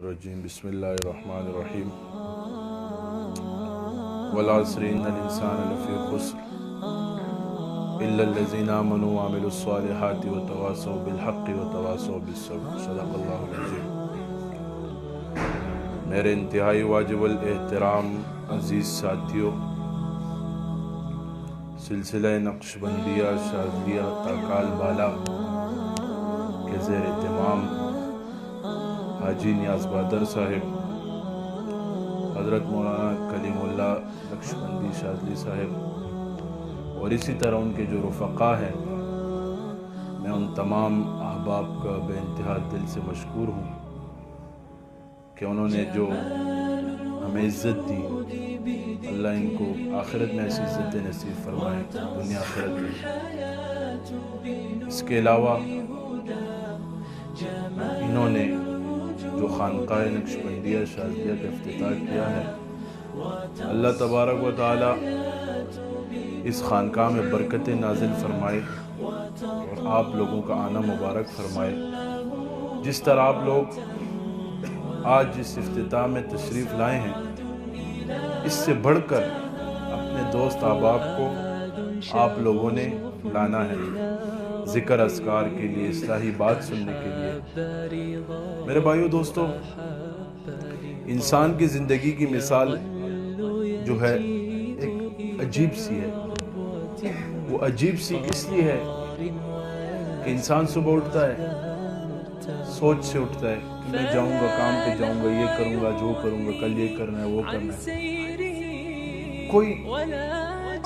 الرجیم بسم اللہ الرحمن الرحیم والعصر ان الانسان لفی خسر الا الذین آمنوا وعملوا الصالحات وتواصوا بالحق وتواصوا بالصبر صدق اللہ العظیم۔ میرے انتہائی واجب الاحترام عزیز ساتھیوں، سلسلہ نقشبندیہ شاذلیہ تاکال بالا کے زیر اہتمام حاجی نیاز بہادر صاحب، حضرت مولانا کلیم اللہ نقشبندی شاذلی صاحب اور اسی طرح ان کے جو رفقا ہیں، میں ان تمام احباب کا بے انتہا دل سے مشکور ہوں کہ انہوں نے جو ہمیں عزت دی، اللہ ان کو آخرت میں ایسی عزت نصیب فرمائے، دنیا آخرت میں۔ اس کے علاوہ انہوں نے جو خانقاہ نقشبندیہ شاذلیہ کا افتتاح کیا ہے، اللہ تبارک و تعالی اس خانقاہ میں برکت نازل فرمائے اور آپ لوگوں کا آنا مبارک فرمائے۔ جس طرح آپ لوگ آج جس افتتاح میں تشریف لائے ہیں، اس سے بڑھ کر اپنے دوست احباب کو آپ لوگوں نے لانا ہے ذکر اذکار کے لیے، اصلاحی بات سننے کے لیے۔ میرے بھائیو دوستو، انسان کی زندگی کی مثال جو ہے ایک عجیب سی ہے۔ وہ عجیب سی اس لیے ہے کہ انسان صبح اٹھتا ہے، سوچ سے اٹھتا ہے کہ میں جاؤں گا، کام پہ جاؤں گا، یہ کروں گا، جو کروں گا، کل یہ کرنا ہے، وہ کرنا ہے۔ کوئی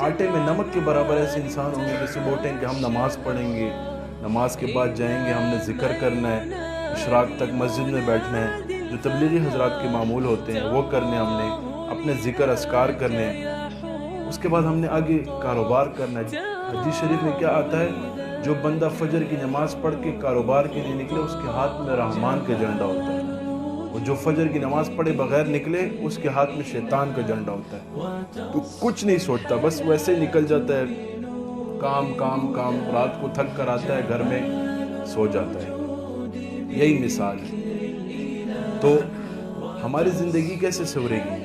آٹے میں نمک کے برابر ایسے انسان ہوں گے کہ صبح اٹھیں کہ ہم نماز پڑھیں گے، نماز کے بعد جائیں گے، ہم نے ذکر کرنا ہے، اشراق تک مسجد میں بیٹھنا ہے، جو تبلیغی حضرات کے معمول ہوتے ہیں وہ کرنے، ہم نے اپنے ذکر اذکار کرنے ہیں۔ اس کے بعد ہم نے آگے کاروبار کرنا ہے۔ حدیث شریف میں کیا آتا ہے؟ جو بندہ فجر کی نماز پڑھ کے کاروبار کے لیے نکلے، اس کے ہاتھ میں رحمان کا جھنڈا ہوتا ہے، اور جو فجر کی نماز پڑھے بغیر نکلے، اس کے ہاتھ میں شیطان کا جھنڈا ہوتا ہے۔ تو کچھ نہیں سوچتا، بس ویسے ہی نکل جاتا ہے، کام کام کام، رات کو تھک کر آتا ہے گھر میں، سو جاتا ہے۔ یہی مثال ہے۔ تو ہماری زندگی کیسے سنورے گی؟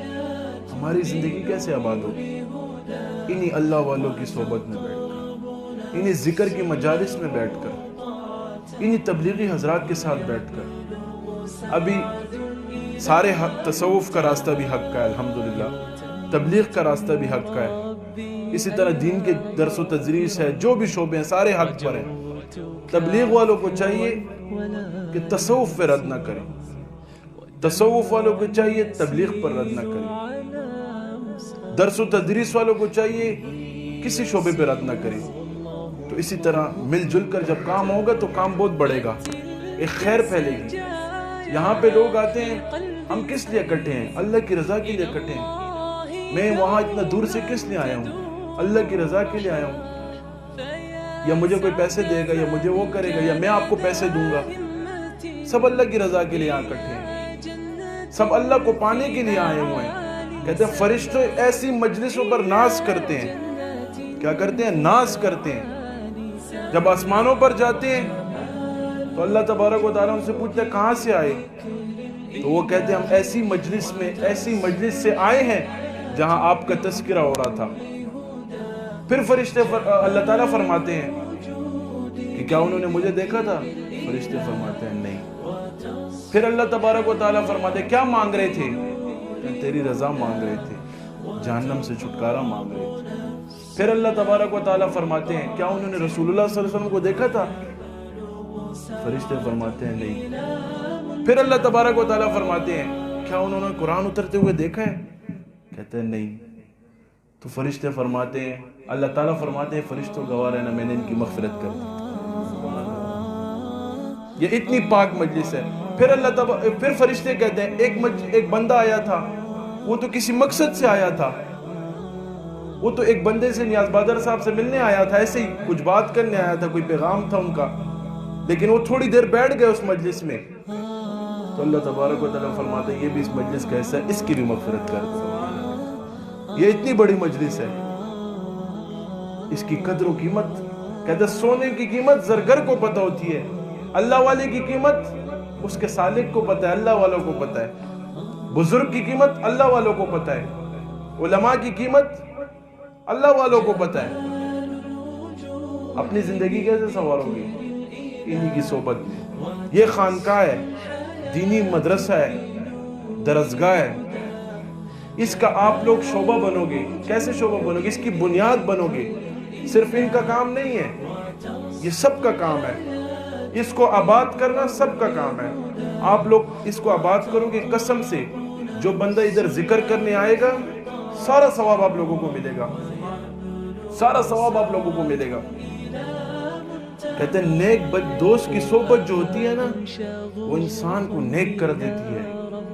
ہماری زندگی کیسے آباد ہوگی؟ انہی اللہ والوں کی صحبت میں بیٹھ کر، انہی ذکر کی مجالس میں بیٹھ کر، انہی تبلیغی حضرات کے ساتھ بیٹھ کر۔ ابھی سارے حق، تصوف کا راستہ بھی حق کا ہے الحمدللہ، تبلیغ کا راستہ بھی حق کا ہے، اسی طرح دین کے درس و تدریس ہے، جو بھی شعبے ہیں سارے حق پر ہیں۔ تبلیغ والوں کو چاہیے کہ تصوف پہ رد نہ کریں، تصوف والوں کو چاہیے تبلیغ پر رد نہ کریں، درس و تدریس والوں کو چاہیے کسی شعبے پہ رد نہ کریں۔ تو اسی طرح مل جل کر جب کام ہوگا تو کام بہت بڑھے گا، ایک خیر پھیلے گی۔ یہاں پہ لوگ آتے ہیں، ہم کس لیے اکٹھے ہیں؟ اللہ کی رضا کے لیے اکٹھے ہیں۔ میں وہاں اتنا دور سے کس لیے آیا ہوں؟ اللہ کی رضا کے لیے آیا ہوں۔ یا مجھے کوئی پیسے دے گا، یا مجھے وہ کرے گا، یا میں آپ کو پیسے دوں گا؟ سب اللہ کی رضا کے لیے یہاں اکٹھے ہیں، سب اللہ کو پانے کے لیے آئے ہوئے ہیں۔ کہتے ہیں فرشتے ایسی مجلسوں پر ناز کرتے ہیں، کیا کرتے ہیں؟ ناز کرتے ہیں۔ جب آسمانوں پر جاتے ہیں تو اللہ تبارک و تعالیٰ ان سے پوچھتے ہیں کہاں سے آئے؟ تو وہ کہتے ہیں ہم ایسی مجلس میں، ایسی مجلس سے آئے ہیں جہاں آپ کا تذکرہ ہو رہا تھا۔ پھر فرشتے اللہ تعالیٰ فرماتے ہیں کہ کیا انہوں نے مجھے دیکھا تھا؟ فرشتے فرماتے ہیں نہیں۔ پھر اللہ تبارک و تعالیٰ فرماتے ہیں کیا مانگ رہے تھے؟ تیری رضا مانگ رہے تھے، جہنم سے چھٹکارا مانگ رہے تھے۔ پھر اللہ تبارک و تعالیٰ فرماتے ہیں کیا انہوں نے رسول اللہ صلی اللہ علیہ وسلم کو دیکھا تھا؟ فرشتے فرماتے ہیں نہیں۔ پھر اللہ تبارک و تعالیٰ فرماتے ہیں کیا انہوں نے قرآن اترتے ہوئے دیکھا ہے؟ کہتے ہیں نہیں۔ تو فرشتے فرماتے ہیں، اللہ تعالیٰ فرماتے ہیں فرشتوں گواہ رہنا میں نے ان کی مغفرت کر دی۔ یہ اتنی پاک مجلس ہے۔ پھر فرشتے کہتے ہیں ایک بندہ آیا تھا، وہ تو کسی مقصد سے آیا تھا، وہ تو ایک بندے سے نیاز بہادر صاحب سے ملنے آیا تھا، ایسے ہی کچھ بات کرنے آیا تھا، کوئی پیغام تھا ان کا، لیکن وہ تھوڑی دیر بیٹھ گئے اس مجلس میں۔ تو اللہ تبارک و تعالیٰ فرماتے ہیں یہ بھی اس مجلس کا حصہ ہے، اس کی بھی مغفرت کر دو۔ یہ اتنی بڑی مجلس ہے، اس کی قدر و قیمت، کہتے ہیں سونے کی قیمت زرگر کو پتہ ہوتی ہے، اللہ والے کی قیمت اس کے سالک کو پتہ ہے، اللہ والوں کو پتہ ہے، بزرگ کی قیمت اللہ والوں کو پتہ ہے، علماء کی قیمت اللہ والوں کو پتہ ہے۔ اپنی زندگی کیسے سنوارو گے؟ انہی کی صحبت میں۔ یہ خانقاہ ہے، دینی مدرسہ ہے، درسگاہ ہے، اس کا آپ لوگ شعبہ بنو گے۔ کیسے شعبہ بنو گے؟ اس کی بنیاد بنو گے۔ صرف ان کا کام نہیں ہے، یہ سب کا کام ہے۔ اس کو آباد کرنا سب کا کام ہے۔ آپ لوگ اس کو آباد کرو گے قسم سے، جو بندہ ادھر ذکر کرنے آئے گا سارا ثواب آپ لوگوں کو ملے گا، سارا ثواب آپ لوگوں کو ملے گا۔ کہتے ہیں نیک دوست کی صحبت جو ہوتی ہے نا، وہ انسان کو نیک کر دیتی ہے،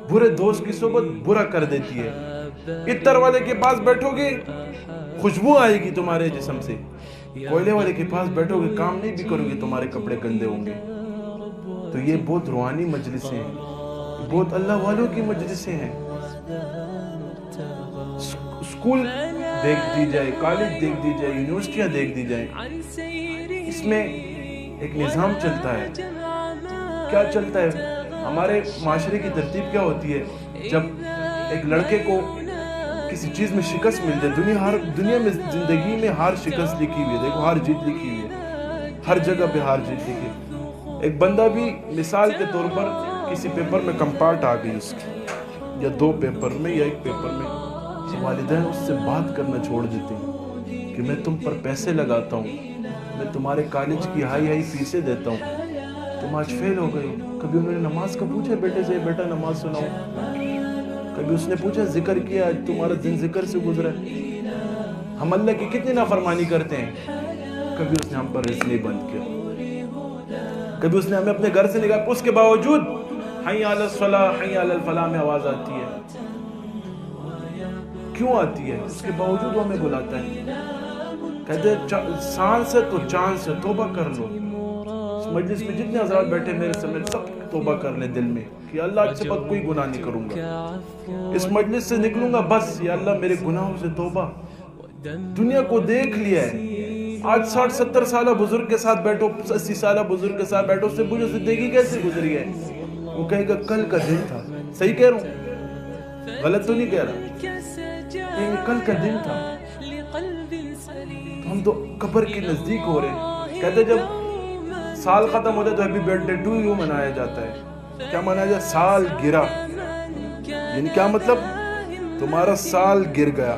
برے دوست کی صحبت برا کر دیتی ہے۔ عطر والے کے پاس بیٹھو گے خوشبو آئے گی تمہارے جسم سے، کوئلے والے کے پاس بیٹھو گے کام نہیں بھی کرو گے تمہارے کپڑے گندے ہوں گے۔ تو یہ بہت روحانی مجلسیں ہیں، بہت اللہ والوں کی مجلسیں ہیں۔ اسکول دیکھ دی جائے، کالج دیکھ دی جائے، یونیورسٹیاں دیکھ دی جائیں، اس میں ایک نظام چلتا ہے۔ کیا چلتا ہے؟ ہمارے معاشرے کی ترتیب کیا ہوتی ہے؟ جب ایک لڑکے کو کسی چیز میں شکست مل جائے، دنیا میں زندگی میں ہار شکست لکھی ہوئی ہے، دیکھو ہار جیت لکھی ہوئی ہے، ہر جگہ پہ ہار جیت لکھی ہے۔ ایک بندہ بھی مثال کے طور پر کسی پیپر میں کمپارٹ آ گئی اس کی، یا 2 پیپر میں یا 1 پیپر میں، والدین اس سے بات کرنا چھوڑ دیتے ہیں کہ میں تم پر پیسے لگاتا ہوں، میں تمہارے کالج کی ہائی فیسیں دیتا ہوں، تم آج فیل ہو گئے ہو۔ کبھی انہوں نے نماز کا پوچھا بیٹے سے، بیٹا نماز سناؤ؟ کبھی اس نے پوچھا ذکر کیا، آج تمہارا دن ذکر سے گزرا ہے؟ ہم اللہ کی کتنی نافرمانی کرتے ہیں، کبھی اس نے ہم پر اس لیے بند کیا، کبھی اس نے ہمیں اپنے گھر سے نکالا، اس کے باوجود حی علی الصلاۃ حی علی الفلاح میں آواز آتی ہے۔ کیوں آتی ہے؟ اس کے باوجود وہ ہمیں بلاتا ہے، کہتے ہیں سانس سے تو چاند سے توبہ کر لو۔ اس مجلس میں جتنے حضرات بیٹھے میرے سمیت سب توبہ کر لیں دل میں کہ اللہ آج سے بعد کوئی گناہ نہیں کروں گا، اس مجلس سے نکلوں گا بس یا اللہ میرے گناہوں سے توبہ۔ دنیا کو دیکھ لیا ہے، آج 60-70 سالہ بزرگ کے ساتھ بیٹھو، 80 سالہ بزرگ کے ساتھ بیٹھو، اس سے پوچھو زندگی کیسے گزری ہے، وہ کہے گا کل کا دن تھا۔ صحیح کہہ رہا ہوں؟ غلط تو نہیں کہہ رہا؟ کل کا دن تھا۔ ہم تو قبر کے نزدیک ہو رہے ہیں۔ کہتے جب سال ختم ہوتا ہے تو happy birthday to you منایا جاتا ہے۔ کیا منایا جاتا ہے؟ سال گرا، یعنی کیا مطلب؟ تمہارا سال گر گیا۔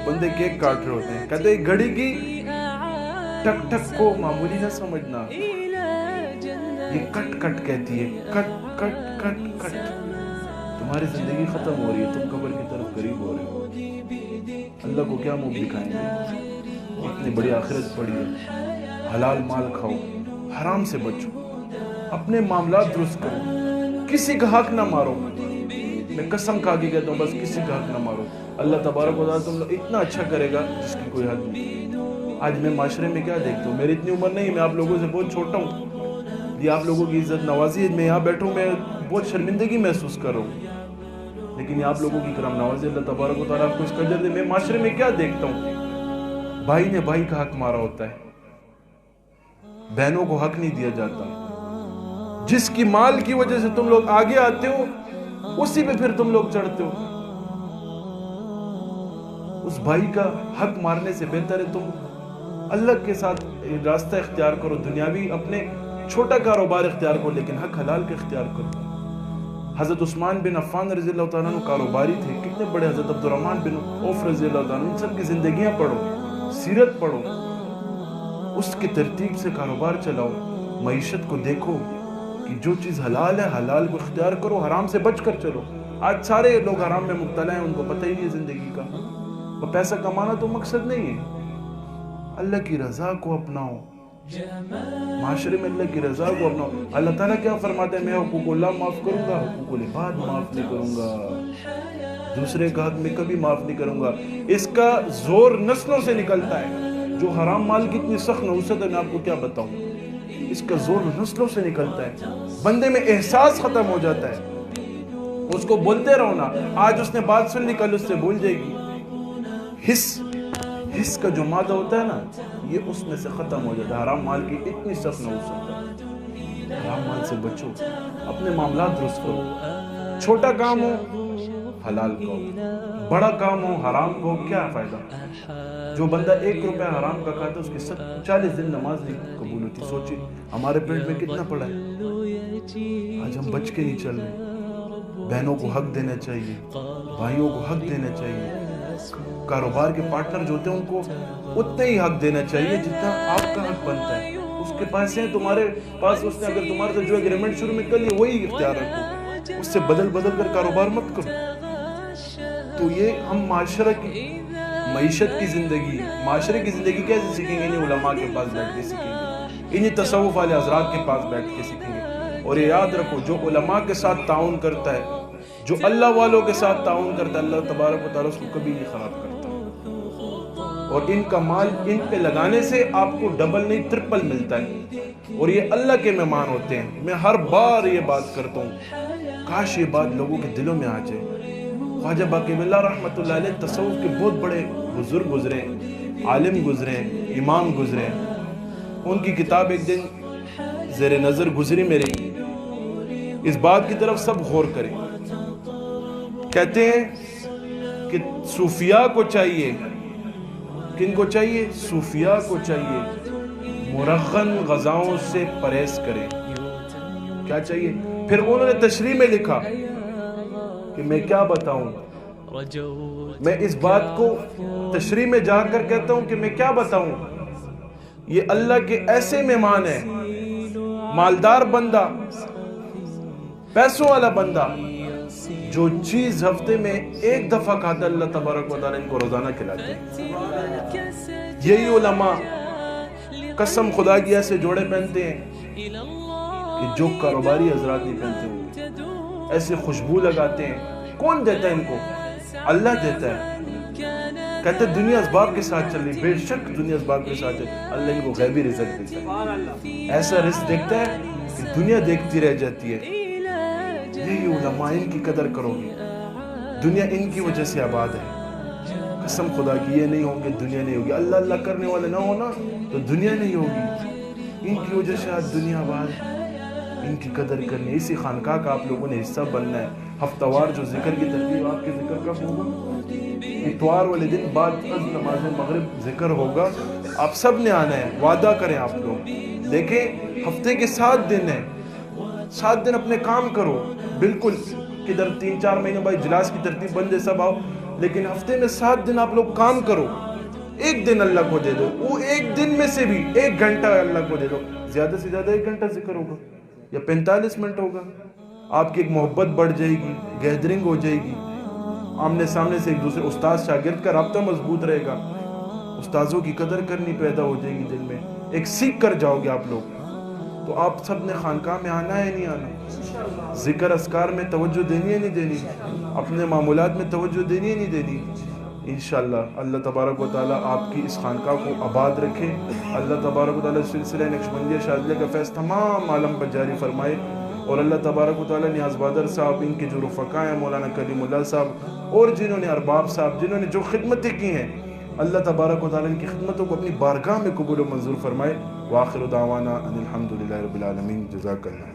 بندے کیک کاٹ رہے ہوتے ہیں، کہتے ہیں گھڑی کی ٹک ٹک کو معمولی نہ سمجھنا، یہ کٹ کٹ کہتی ہے، کٹ کٹ کٹ کٹ۔ تمہاری زندگی ختم ہو رہی ہے، تم قبر کی طرف قریب ہو رہے ہو۔ اللہ کو کیا منہ دکھائیں گے؟ اتنی بڑی آخرت پڑی ہے۔ حلال مال کھاؤ، حرام سے بچو، اپنے معاملات درست کرو، کسی کا حق نہ مارو۔ میں قسم کھا کے کہتا ہوں بس کسی کا حق نہ مارو۔ اللہ تبارک و تعالیٰ تم لوگ اتنا اچھا کرے گا جس کی کوئی حد نہیں۔ آج میں معاشرے میں کیا دیکھتا ہوں، میری اتنی عمر نہیں، میں آپ لوگوں سے بہت چھوٹا ہوں، یہ آپ لوگوں کی عزت نوازی ہے، میں یہاں بیٹھوں میں بہت شرمندگی محسوس کر رہا ہوں، لیکن یہ آپ لوگوں کی کرم نوازی، اللہ تبارک و تعالیٰ آپ کو اس کا اجر دے۔ میں معاشرے میں کیا دیکھتا ہوں، بھائی نے بھائی کا حق مارا ہوتا ہے، بہنوں کو حق نہیں دیا جاتا۔ جس کی مال کی وجہ سے تم لوگ آگے آتے ہو اسی پہ پھر تم لوگ چڑھتے ہو۔ اس بھائی کا حق مارنے سے بہتر ہے تم اللہ کے ساتھ راستہ اختیار کرو، دنیاوی اپنے چھوٹا کاروبار اختیار کرو، لیکن حق حلال کا اختیار کرو۔ حضرت عثمان بن عفان رضی اللہ تعالیٰ عنہ کاروباری تھے، کتنے بڑے، حضرت عبد الرحمن بن عوف رضی اللہ تعالیٰ عنہ، ان سب کی زندگیاں پڑھو، سیرت پڑھو، اس کی ترتیب سے کاروبار چلاؤ، معیشت کو دیکھو کہ جو چیز حلال ہے حلال کو اختیار کرو، حرام سے بچ کر چلو۔ آج سارے لوگ حرام میں مبتلا ہیں، ان کو پتہ ہی نہیں ہے زندگی کا۔ وہ پیسہ کمانا تو مقصد نہیں ہے، اللہ کی رضا کو اپناؤ، معاشرے میں اللہ کی رضا کو اپناؤ۔ اللہ تعالیٰ کیا فرماتا ہے؟ میں حقوق اللہ معاف کروں گا، حقوق العباد معاف نہیں کروں گا، دوسرے کا حق میں کبھی معاف نہیں کروں گا۔ اس کا زور نسلوں سے نکلتا ہے، جو حرام مال کی اتنی سخت نحوست ہے میں آپ کو کیا بتاؤں، اس کا زور نسلوں سے نکلتا ہے، بندے میں احساس ختم ہو جاتا ہے۔ اس کو بولتے رہو نا، آج اس نے بات سن لی کل اس سے بھول جائے گی۔ حس کا جو مادہ ہوتا ہے نا، یہ اس میں سے ختم ہو جاتا ہے۔ حرام مال کی اتنی سخت نحوست ہے، حرام مال سے بچو، اپنے معاملات درست کرو، چھوٹا کام ہو حلال کو، بڑا کام ہو حرام کو، کیا فائدہ؟ جو بندہ 1 روپے حرام کا کھاتا ہے اس کی 40 دن نماز نہیں قبول ہوتی. سوچی ہمارے پیٹ میں کتنا پڑا ہے، آج ہم بچ کے نہیں چل رہے. بہنوں کو حق دینا چاہیے، بھائیوں کو حق دینا چاہیے، کاروبار کے پارٹنر جو ہوتے ہیں ان کو اتنا ہی حق دینا چاہیے جتنا آپ کا حق بنتا ہے. اس کے پاس ہے، تمہارے پاس اس نے اگر تمہارے سے جو اگریمنٹ شروع میں کر لی وہی اختیار رکھو، اس سے بدل کر کاروبار مت کرو. تو یہ ہم معاشرہ کی معیشت کی زندگی، معاشرے کی زندگی کیسے سیکھیں گے؟ انہیں علماء کے پاس بیٹھ کے سیکھیں گے، انہیں تصوف والے حضرات کے پاس بیٹھ کے سیکھیں گے. اور یہ یاد رکھو، جو علماء کے ساتھ تعاون کرتا ہے، جو اللہ والوں کے ساتھ تعاون کرتا ہے، اللہ تبارک و تعالیٰ اس کو کبھی نہیں خراب کرتا. اور ان کا مال ان پہ لگانے سے آپ کو ڈبل نہیں 3 ملتا ہے. اور یہ اللہ کے مہمان ہوتے ہیں. میں ہر بار یہ بات کرتا ہوں، کاش یہ بات لوگوں کے دلوں میں آ جائے. خواجہ باقی باللہ رحمۃ اللہ علیہ تصوف کے بہت بڑے بزرگ گزرے، عالم گزرے، امام گزرے. ان کی کتاب ایک دن زیر نظر گزری میری، اس بات کی طرف سب غور کریں. کہتے ہیں کہ صوفیاء کو چاہیے، کن کو چاہیے؟ صوفیاء کو چاہیے مرغن غذاؤں سے پرہیز کریں. کیا چاہیے؟ پھر انہوں نے تشریح میں لکھا کہ میں کیا بتاؤں، میں اس بات کو تشریح میں جا کر کہتا ہوں کہ میں کیا بتاؤں. یہ اللہ کے ایسے مہمان ہیں، مالدار بندہ، پیسوں والا بندہ، جو چیز ہفتے میں 1 دفعہ کھاتا اللہ تبارک و تعالیٰ ان کو روزانہ کھلاتے ہیں. یہی علماء قسم خدا کی ایسے جوڑے پہنتے ہیں کہ جو کاروباری حضرات نہیں پہنتے ہوں. ایسے خوشبو لگاتے ہیں. کون دیتا ہے ان کو؟ اللہ دیتا ہے. کہتے ہیں دنیا اسباب کے ساتھ چل رہی، بے شک دنیا اسباب کے ساتھ چل رہی، اللہ ان کو غیبی رزق دیتا ہے. ایسا رزق دیکھتا ہے کہ دنیا دیکھتی رہ جاتی ہے. یہی علماء، ان کی قدر کرو گی، دنیا ان کی وجہ سے آباد ہے. قسم خدا کی یہ نہیں ہوگی دنیا نہیں ہوگی. اللہ اللہ کرنے والے نہ ہونا تو دنیا نہیں ہوگی. ان کی وجہ سے آج دنیا آباد ہے. ان کی قدر کرنی ہے. اسی خانقاہ کا آپ لوگوں نے حصہ بننا ہے. ہفتہ وار جو ذکر کی ترتیب، آپ کے ذکر کب ہوگا؟ اتوار والے دن بعد از نماز مغرب ذکر ہوگا. آپ سب نے آنا ہے، وعدہ کریں آپ لوگ. دیکھیں ہفتے کے 7 دن ہیں، 7 دن اپنے کام کرو. بالکل کدھر 3-4 مہینے بعد اجلاس کی ترتیب بن جائے سب آؤ، لیکن ہفتے میں 7 دن آپ لوگ کام کرو. 1 دن اللہ کو دے دو، وہ 1 دن میں سے بھی 1 گھنٹہ اللہ کو دے دو. زیادہ سے زیادہ 1 گھنٹہ ذکر ہوگا یا 45 منٹ ہوگا. آپ کی ایک محبت بڑھ جائے گی، گیدرنگ ہو جائے گی، آمنے سامنے سے ایک دوسرے استاد شاگرد کا رابطہ مضبوط رہے گا. استاذوں کی قدر کرنی پیدا ہو جائے گی دل میں. ایک سیکھ کر جاؤ گے آپ لوگ. تو آپ سب نے خانقاہ میں آنا ہے نہیں آنا؟ ذکر اذکار میں توجہ دینی ہے نہیں دینی؟ اپنے معمولات میں توجہ دینی ہے نہیں دینی؟ انشاءاللہ اللہ تبارک و تعالیٰ آپ کی اس خانقاہ کو آباد رکھے. اللہ تبارک و تعالیٰ سلسلہ نقشبندیہ شاذلیہ کا فیض تمام عالم پر جاری فرمائے. اور اللہ تبارک و تعالیٰ نیاز بادر صاحب، ان کے جو رفقا ہیں، مولانا کلیم اللہ صاحب اور جنہوں نے ارباب صاحب، جنہوں نے جو خدمتیں کی ہیں، اللہ تبارک و تعالیٰ ان کی خدمتوں کو اپنی بارگاہ میں قبول و منظور فرمائے. وآخر دعوانا ان الحمدللہ رب العالمین. جزاک اللہ.